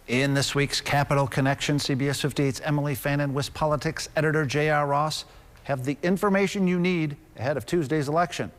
In this week's Capital Connection, CBS 58's Emily Fannin, WisPolitics editor J.R. Ross have the information you need ahead of Tuesday's election.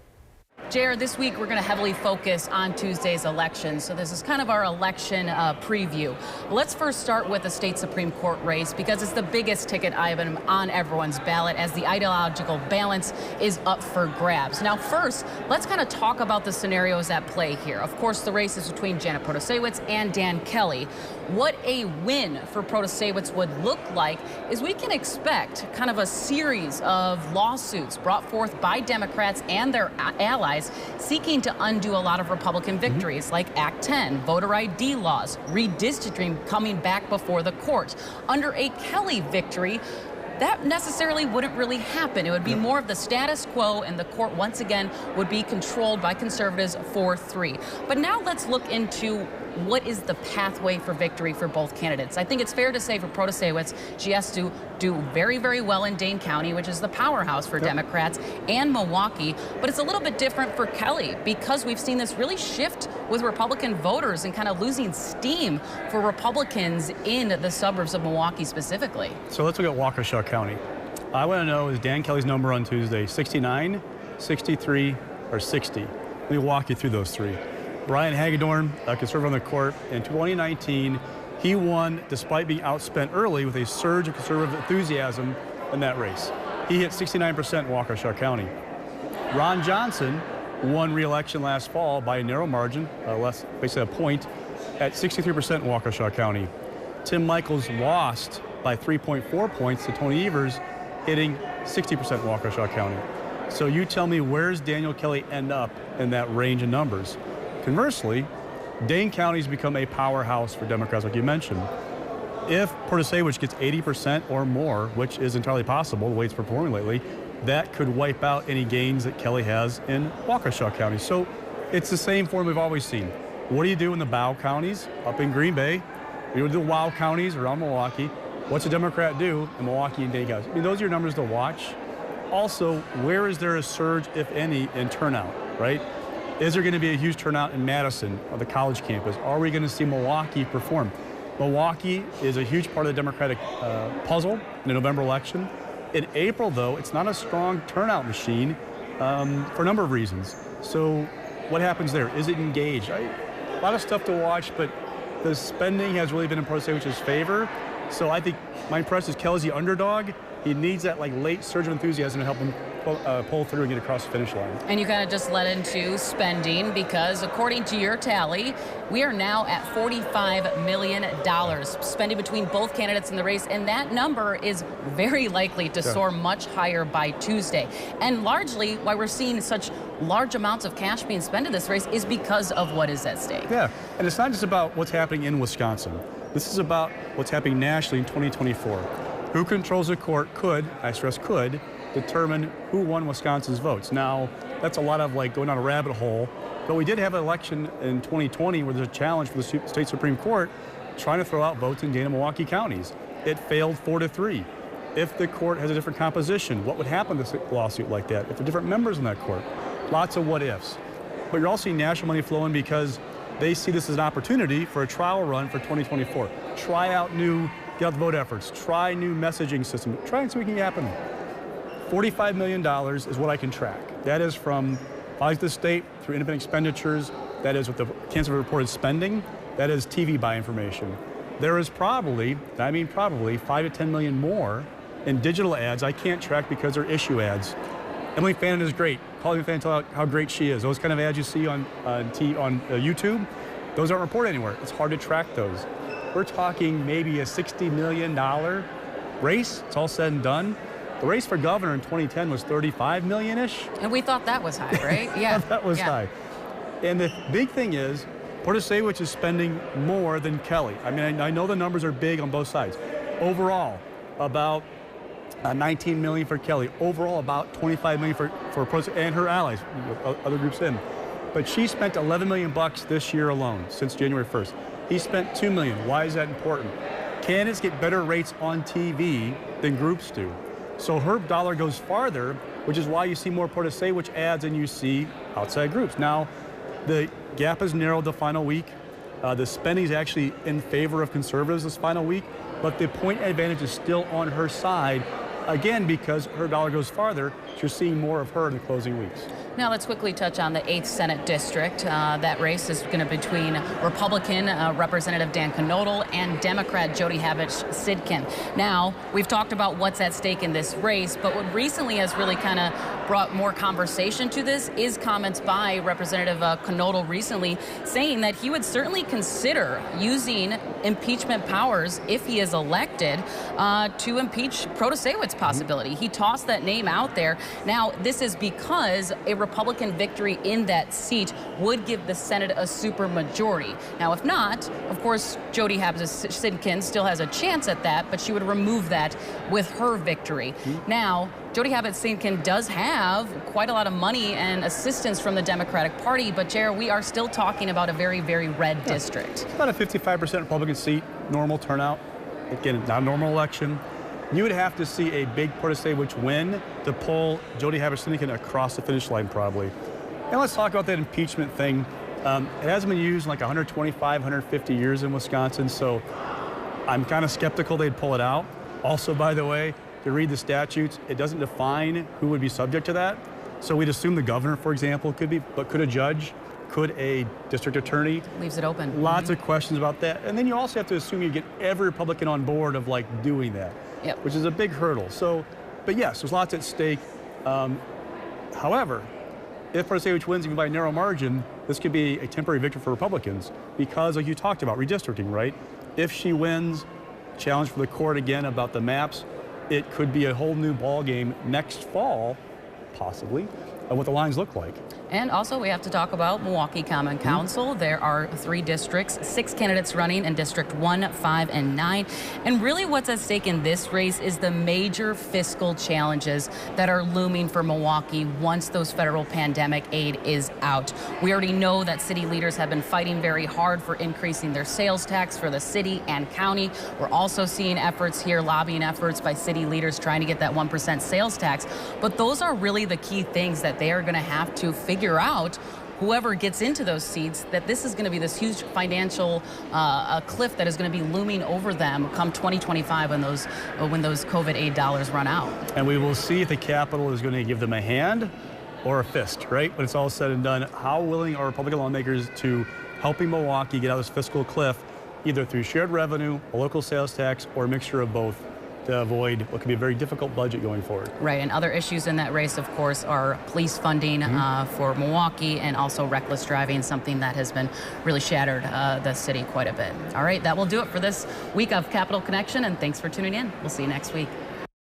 JR, this week we're going to heavily focus on Tuesday's election. So this is kind of our election preview. Let's first start with the state Supreme Court race because it's the biggest ticket item on everyone's ballot as the ideological balance is up for grabs. Now first, let's kind of talk about the scenarios at play here. Of course, the race is between Janet Protasiewicz and Dan Kelly. What a win for Protasiewicz would look like is we can expect kind of a series of lawsuits brought forth by Democrats and their allies seeking to undo a lot of Republican victories like Act 10, voter ID laws, redistricting coming back before the court. Under a Kelly victory, that necessarily wouldn't really happen. It would be more of the status quo, and the court once again would be controlled by conservatives 4-3. But now let's look into what is the pathway for victory for both candidates. I think it's fair to say for Protasiewicz, she has to do very, very well in Dane County, which is the powerhouse for Democrats, and Milwaukee. But it's a little bit different for Kelly because we've seen this really shift with Republican voters and kind of losing steam for Republicans in the suburbs of Milwaukee specifically. So let's look at Waukesha County. I want to know, is Dan Kelly's number on Tuesday 69, 63, or 60? Let me walk you through those three. Brian Hagedorn, a conservative on the court, in 2019, he won despite being outspent early with a surge of conservative enthusiasm in that race. He hit 69% in Waukesha County. Ron Johnson won re-election last fall by a narrow margin, basically a point, at 63% in Waukesha County. Tim Michels lost by 3.4 points to Tony Evers, hitting 60% in Waukesha County. So you tell me, where's Daniel Kelly end up in that range of numbers? Conversely, Dane County's become a powerhouse for Democrats, like you mentioned. If Protasiewicz gets 80% or more, which is entirely possible, the way it's performing lately, that could wipe out any gains that Kelly has in Waukesha County. So it's the same form we've always seen. What do you do in the bow counties up in Green Bay? You do the wow counties around Milwaukee. What's a Democrat do in Milwaukee and Dane counties? I mean, those are your numbers to watch. Also, where is there a surge, if any, in turnout, right? Is there going to be a huge turnout in Madison, or the college campus? Are we going to see Milwaukee perform? Milwaukee is a huge part of the Democratic puzzle in the November election. In April, though, it's not a strong turnout machine for a number of reasons. So what happens there? Is it engaged? A lot of stuff to watch, but the spending has really been in Protasiewicz's favor. So I think my impression is Kelly's the underdog. He needs that late surge of enthusiasm to help him pull through and get across the finish line. And you kind of just led into spending because according to your tally, we are now at $45 million spending between both candidates in the race, and that number is very likely to soar much higher by Tuesday. And largely why we're seeing such large amounts of cash being spent in this race is because of what is at stake. Yeah, and it's not just about what's happening in Wisconsin. This is about what's happening nationally in 2024. Who controls the court could, I stress could, determine who won Wisconsin's votes. Now, that's a lot of going down a rabbit hole, but we did have an election in 2020 where there's a challenge for the state Supreme Court trying to throw out votes in Dane and Milwaukee counties. It failed 4-3. If the court has a different composition, what would happen to a lawsuit like that? If there are different members in that court? Lots of what ifs. But you're also seeing national money flowing because they see this as an opportunity for a trial run for 2024. Try out new get out the vote efforts, try new messaging system, try and see what can happen. $45 million is what I can track. That is from filings to the state through independent expenditures. That is what the Kansas reported spending. That is TV buy information. There is probably, I mean probably, 5 to 10 million more in digital ads I can't track because they're issue ads. Emily Fannin is great. Call Emily Fannin, tell how great she is. Those kind of ads you see on YouTube, those aren't reported anywhere. It's hard to track those. We're talking maybe a $60 million race. It's all said and done. The race for governor in 2010 was 35 million-ish. And we thought that was high, right? Yeah. That was high. And the big thing is, Protasiewicz is spending more than Kelly. I mean, I know the numbers are big on both sides. Overall, about 19 million for Kelly. Overall, about 25 million for Protasiewicz and her allies, other groups in. But she spent $11 million this year alone, since January 1st. He spent $2 million. Why is that important? Candidates get better rates on TV than groups do. So her dollar goes farther, which is why you see more Protasiewicz ads than you see outside groups. Now, the gap has narrowed the final week. The spending is actually in favor of conservatives this final week, but the point advantage is still on her side. Again, because her dollar goes farther, so you're seeing more of her in the closing weeks. Now let's quickly touch on the 8th Senate District. That race is going to be between Republican Representative Dan Knodel and Democrat Jody Habich-Sidkin. Now, we've talked about what's at stake in this race, but what recently has really kind of brought more conversation to this is comments by Representative Knodel recently saying that he would certainly consider using impeachment powers if he is elected to impeach Protasewicz possibility. He tossed that name out there. Now, this is because a Republican victory in that seat would give the Senate a supermajority. Now, if not, of course, Jody Habich-Sidkin still has a chance at that, but she would remove that with her victory. Now, Jody Habich-Sidkin does have quite a lot of money and assistance from the Democratic Party, but Jared, we are still talking about a very, very red district. It's about a 55% Republican seat, normal turnout. Again, not a normal election. You would have to see a big Protasewicz win to pull Jody Habich-Sidkin across the finish line, probably. And let's talk about that impeachment thing. It hasn't been used in like 125, 150 years in Wisconsin, so I'm kind of skeptical they'd pull it out. Also, by the way, to read the statutes, it doesn't define who would be subject to that. So we'd assume the governor, for example, could be, but could a judge, could a district attorney? Leaves it open. Lots of questions about that. And then you also have to assume you get every Republican on board of like doing that, which is a big hurdle. So, but yes, there's lots at stake. However, if Protasewicz wins even by a narrow margin, this could be a temporary victory for Republicans because, like you talked about, redistricting, right? If she wins, challenge for the court again about the maps, it could be a whole new ball game next fall, possibly, of what the lines look like. And also, we have to talk about Milwaukee Common Council. There are 3 districts, 6 candidates running in District 1, 5, and 9. And really what's at stake in this race is the major fiscal challenges that are looming for Milwaukee once those federal pandemic aid is out. We already know that city leaders have been fighting very hard for increasing their sales tax for the city and county. We're also seeing efforts here, lobbying efforts by city leaders trying to get that 1% sales tax. But those are really the key things that they are going to have to figure out, whoever gets into those seats, that this is going to be this huge financial cliff that is going to be looming over them come 2025 when those COVID aid dollars run out. And we will see if the Capitol is going to give them a hand or a fist, right? When it's all said and done, how willing are Republican lawmakers to helping Milwaukee get out of this fiscal cliff, either through shared revenue, a local sales tax, or a mixture of both, to avoid what could be a very difficult budget going forward. Right, and other issues in that race, of course, are police funding for Milwaukee and also reckless driving, something that has been really shattered the city quite a bit. All right, that will do it for this week of Capitol Connection, and thanks for tuning in. We'll see you next week.